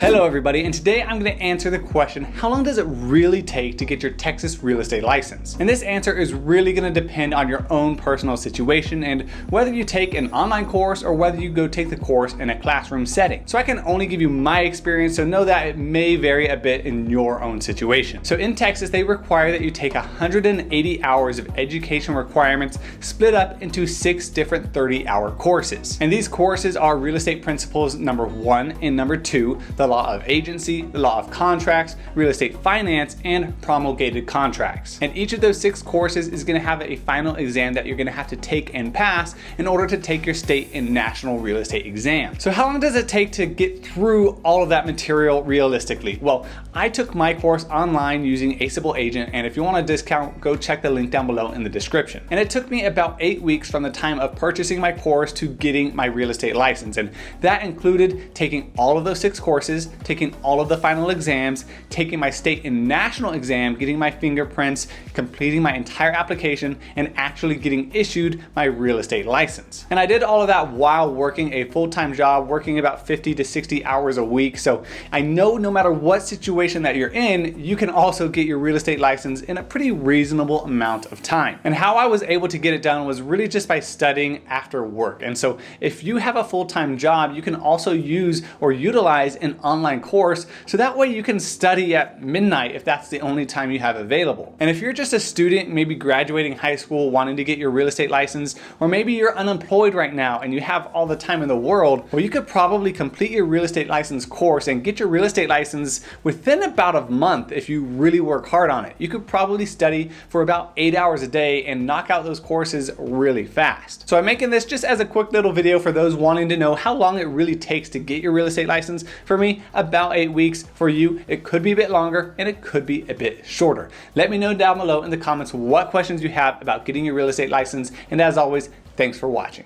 Hello everybody, and today I'm going to answer the question, how long does it really take to get your Texas real estate license? And this answer is really going to depend on your own personal situation and whether you take an online course or whether you go take the course in a classroom setting. So I can only give you my experience, so know that it may vary a bit in your own situation. So in Texas, they require that you take 180 hours of education requirements split up into 6 different 30-hour courses. And these courses are Real Estate Principles number 1 and number 2, the Law of Agency, the Law of Contracts, Real Estate Finance, and Promulgated Contracts. And each of those 6 courses is going to have a final exam that you're going to have to take and pass in order to take your state and national real estate exam. So how long does it take to get through all of that material realistically? Well, I took my course online using A Simple Agent, and if you want a discount, go check the link down below in the description. And it took me about 8 weeks from the time of purchasing my course to getting my real estate license. And that included taking all of those 6 courses, taking all of the final exams, taking my state and national exam, getting my fingerprints, completing my entire application, and actually getting issued my real estate license. And I did all of that while working a full-time job, working about 50 to 60 hours a week. So I know no matter what situation that you're in, you can also get your real estate license in a pretty reasonable amount of time. And how I was able to get it done was really just by studying after work. And so if you have a full-time job, you can also use or utilize an online course, so that way you can study at midnight if that's the only time you have available. And if you're just a student, maybe graduating high school, wanting to get your real estate license, or maybe you're unemployed right now and you have all the time in the world, well, you could probably complete your real estate license course and get your real estate license within about a month if you really work hard on it. You could probably study for about 8 hours a day and knock out those courses really fast. So I'm making this just as a quick little video for those wanting to know how long it really takes to get your real estate license. For me, about 8 weeks. For you, it could be a bit longer and it could be a bit shorter. Let me know down below in the comments what questions you have about getting your real estate license. And as always, thanks for watching.